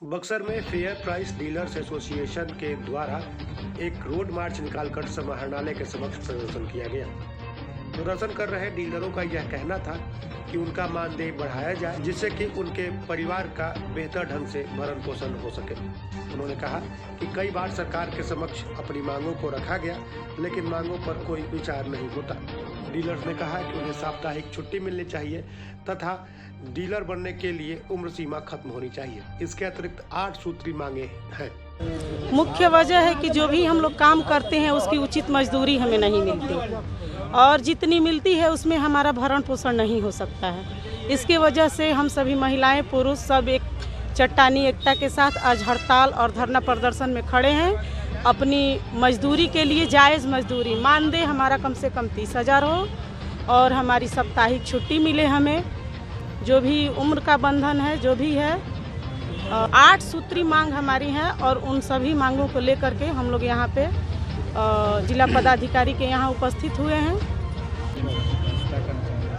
बक्सर में fair price dealers association के द्वारा एक रोड मार्च निकालकर समाहरणालय के समक्ष प्रदर्शन किया गया। प्रदर्शन कर रहे डीलरों का यह कहना था कि उनका मानदेय बढ़ाया जाए जिससे कि उनके परिवार का बेहतर ढंग से भरण पोषण हो सके। उन्होंने कहा कि कई बार सरकार के समक्ष अपनी मांगों को रखा गया लेकिन मांगों पर कोई विचार नहीं होता। डीलर्स ने कहा कि उन्हें साप्ताहिक छुट्टी मिलनी चाहिए तथा डीलर बनने के लिए उम्र सीमा खत्म होनी चाहिए। इसके अतिरिक्त 8 सूत्री मांगे हैं। मुख्य वजह है कि जो भी हम लोग काम करते हैं उसकी उचित मजदूरी हमें नहीं मिलती और जितनी मिलती है उसमें हमारा भरण पोषण नहीं हो सकता है। इसके वजह से हम सभी महिलाएं पुरुष सब एक चट्टानी एकता के साथ आज हड़ताल और धरना प्रदर्शन में खड़े हैं। अपनी मजदूरी के लिए जायज़ मजदूरी मानदेय हमारा कम से कम 30,000 हो और हमारी साप्ताहिक छुट्टी मिले हमें। जो भी उम्र का बंधन है जो भी है 8 सूत्री मांग हमारी है और उन सभी मांगों को लेकर के हम लोग यहाँ पे जिला पदाधिकारी के यहाँ उपस्थित हुए हैं।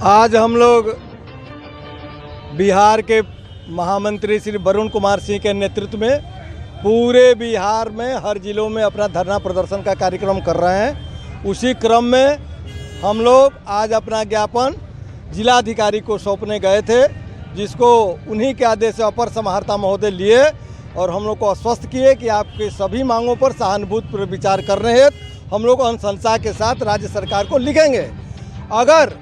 आज हम लोग बिहार के महामंत्री श्री वरुण कुमार सिंह के नेतृत्व में पूरे बिहार में हर जिलों में अपना धरना प्रदर्शन का कार्यक्रम कर रहे हैं। उसी क्रम में हम लोग आज अपना ज्ञापन जिलाधिकारी को सौंपने गए थे, जिसको उन्हीं के आदेश से अपर समाहर्ता महोदय लिए और हम लोग को आश्वस्त किए कि आपके सभी मांगों पर सहानुभूतिपूर्वक विचार करने हेतु हम लोग अनुशंसा के साथ राज्य सरकार को लिखेंगे। अगर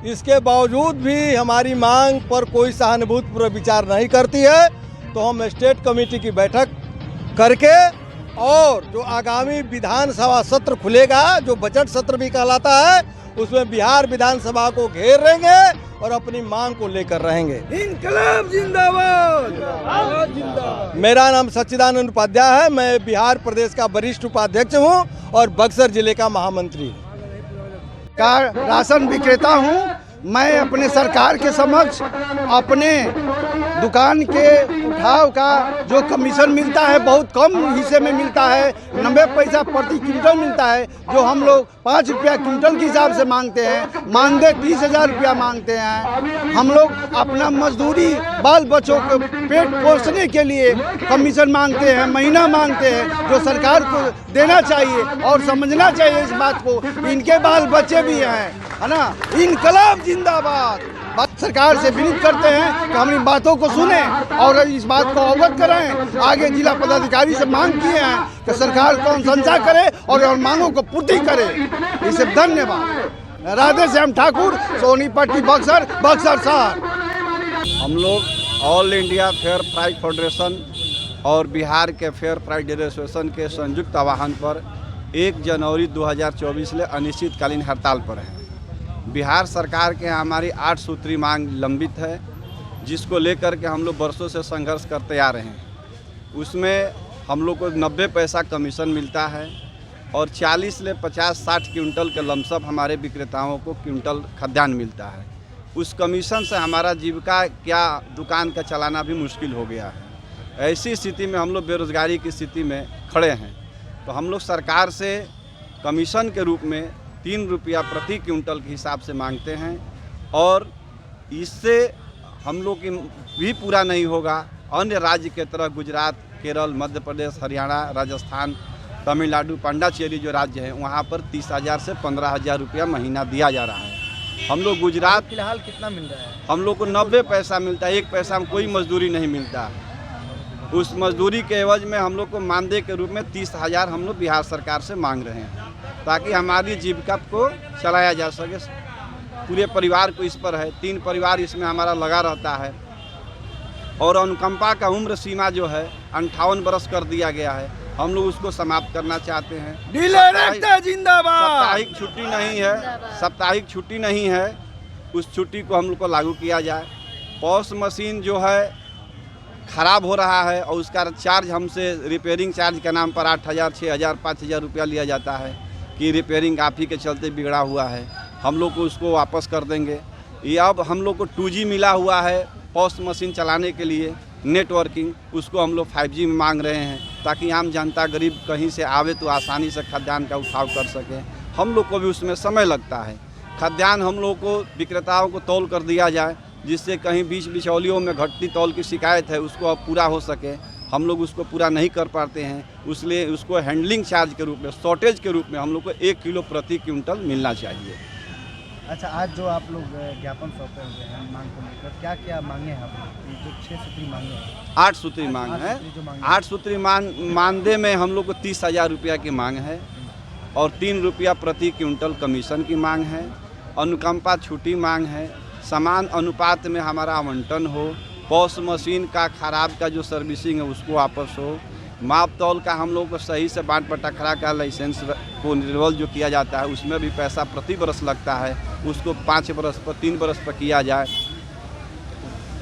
इसके बावजूद भी हमारी मांग पर कोई सहानुभूतिपूर्वक विचार नहीं करती है तो हम स्टेट कमेटी की बैठक करके और जो आगामी विधानसभा सत्र खुलेगा, जो बजट सत्र भी कहलाता है, उसमें बिहार विधानसभा को घेर रहेंगे और अपनी मांग को लेकर रहेंगे। इनकलाब जिंदाबाद, जिंदाबाद, जिंदाबाद। मेरा नाम सच्चिदानंद उपाध्याय है। मैं बिहार प्रदेश का वरिष्ठ उपाध्यक्ष हूं और बक्सर जिले का महामंत्री का राशन विक्रेता हूं। मैं अपने सरकार के समक्ष अपने दुकान के उठाव का जो कमीशन मिलता है बहुत कम हिस्से में मिलता है, 90 पैसा प्रति क्विंटल मिलता है, जो हम लोग 5 रुपया क्विंटल के हिसाब से मांगते हैं। मानदेय 30,000 रुपया मांगते हैं। हम लोग अपना मजदूरी बाल बच्चों को पेट पोषने के लिए कमीशन मांगते हैं, महीना मांगते हैं, जो सरकार को देना चाहिए और समझना चाहिए इस बात को। इनके बाल बच्चे भी हैं, है ना। इनकलाब जिंदाबाद। सरकार से विनती करते हैं कि हमारी बातों को सुने और इस बात को अवगत कराएं। आगे जिला पदाधिकारी से मांग किए हैं कि सरकार को अनुशंसा करे और मांगों को पूर्ति करे। इसे धन्यवाद। राधे श्याम ठाकुर, सोनीपट्टी, बक्सर, बक्सर शहर। हम लोग all India fair price federation और बिहार के फेयर प्राइस डीलर एसोसिएशन के संयुक्त आह्वान पर 1 जनवरी 2024 ले अनिश्चितकालीन हड़ताल पर हैं। बिहार सरकार के हमारी 8 सूत्री मांग लंबित है, जिसको लेकर के हम लोग वर्षों से संघर्ष करते आ रहे हैं। उसमें हम लोग को 90 पैसा कमीशन मिलता है और 40 से 50-60 क्विंटल के लमसम हमारे विक्रेताओं को क्विंटल खाद्यान्न मिलता है। उस कमीशन से हमारा जीविका क्या दुकान का चलाना भी मुश्किल हो गया है। ऐसी स्थिति में हम लोग बेरोज़गारी की स्थिति में खड़े हैं। तो हम लोग सरकार से कमीशन के रूप में 3 रुपया प्रति क्विंटल के हिसाब से मांगते हैं और इससे हम लोग की भी पूरा नहीं होगा। अन्य राज्य के तरह गुजरात, केरल, मध्य प्रदेश, हरियाणा, राजस्थान, तमिलनाडु, पांडिचेरी जो राज्य हैं वहाँ पर 30,000 से 15,000 रुपया महीना दिया जा रहा है। हम लोग गुजरात फिलहाल कितना मिल रहा है? हम लोग को 90 पैसा मिलता है। 1 पैसा में कोई मजदूरी नहीं मिलता। उस मजदूरी के एवज में हम लोग को मानदेय के रूप में 30,000 हम लोग बिहार सरकार से मांग रहे हैं ताकि हमारी जीविका को चलाया जा सके। पूरे परिवार को इस पर है, 3 परिवार इसमें हमारा लगा रहता है। और अनुकंपा का उम्र सीमा जो है 58 वर्ष कर दिया गया है। हम लोग उसको समाप्त करना चाहते हैं। साप्ताहिक छुट्टी नहीं है, साप्ताहिक छुट्टी नहीं है, उस छुट्टी को हम लोग को लागू किया जाए। पॉस मशीन जो है ख़राब हो रहा है और उसका चार्ज हमसे रिपेयरिंग चार्ज के नाम पर 8,000, 6,000, 5,000 रुपया लिया जाता है कि रिपेयरिंग आप ही के चलते बिगड़ा हुआ है। हम लोग को उसको वापस कर देंगे। ये अब हम लोग को 2G मिला हुआ है पॉस्ट मशीन चलाने के लिए नेटवर्किंग, उसको हम लोग 5G में मांग रहे हैं ताकि आम जनता गरीब कहीं से आवे तो आसानी से खाद्यान्न का उठाव कर सके। हम लोग को भी उसमें समय लगता है। खाद्यान्न हम लोग को विक्रेताओं को तौल कर दिया जाए, जिससे कहीं बीच बिचौलियों में घटती तौल की शिकायत है उसको अब पूरा हो सके। हम लोग उसको पूरा नहीं कर पाते हैं, इसलिए उसको हैंडलिंग चार्ज के रूप में, शॉर्टेज के रूप में हम लोग को 1 किलो प्रति क्विंटल मिलना चाहिए। अच्छा, आज जो आप लोग ज्ञापन सौंपे हुए हैं मांग को लेकर, क्या क्या मांगे हैं आप लोग? जो 6 सूत्री मांगे हैं, 8 सूत्री मांग है। 8 सूत्री मानदेय में हम लोग को 30,000 रुपया की मांग है और 3 रुपया प्रति क्विंटल कमीशन की मांग है। अनुकंपा छुट्टी मांग है। समान अनुपात में हमारा आवंटन हो। पॉस मशीन का खराब का जो सर्विसिंग है उसको वापस हो। माप तौल का हम लोग को सही से बांट पटखरा का लाइसेंस को रिन्यूअल जो किया जाता है उसमें भी पैसा प्रति बरस लगता है, उसको 5 बरस पर 3 बरस पर किया जाए।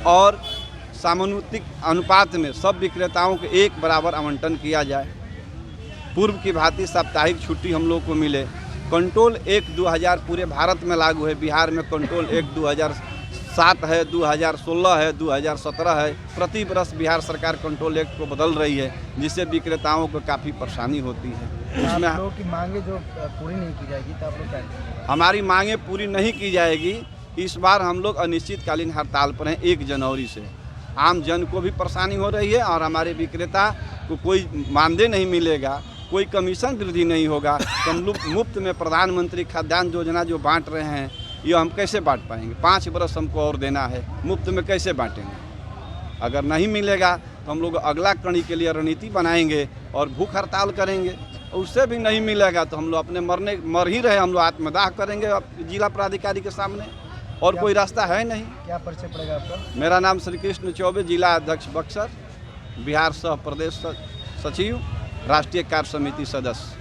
और सामानुतिक अनुपात में सब विक्रेताओं को एक बराबर आवंटन किया जाए। पूर्व की भांति साप्ताहिक छुट्टी हम लोग को मिले। कंट्रोल 1/2000 पूरे भारत में लागू है। बिहार में कंट्रोल 1/2007 है, 2016 है, 2017 है। प्रति बरस बिहार सरकार कंट्रोल एक्ट को बदल रही है, जिससे विक्रेताओं को काफ़ी परेशानी होती है। उसमें आप लोगों की मांगे जो पूरी नहीं की जाएगी तो आप लोग क्या करेंगे? हमारी मांगे पूरी नहीं की जाएगी। इस बार हम लोग अनिश्चितकालीन हड़ताल पर हैं 1 जनवरी से। आम जन को भी परेशानी हो रही है और हमारे विक्रेता को कोई मानदेय नहीं मिलेगा, कोई कमीशन वृद्धि नहीं होगा। तो हम लोग मुफ्त में प्रधानमंत्री खाद्यान्न योजना जो बांट रहे हैं ये हम कैसे बांट पाएंगे? 5 बरस हमको और देना है, मुफ्त में कैसे बांटेंगे? अगर नहीं मिलेगा तो हम लोग अगला कड़ी के लिए रणनीति बनाएंगे और भूख हड़ताल करेंगे। उससे भी नहीं मिलेगा तो हम लोग अपने मर ही रहे, हम लोग आत्मदाह करेंगे जिला प्राधिकारी के सामने, और कोई रास्ता है नहीं। क्या परिचय पड़ेगा आपका? मेरा नाम श्री कृष्ण चौबे, जिला अध्यक्ष बक्सर, बिहार सह प्रदेश सचिव, राष्ट्रीय कार्य समिति सदस्य।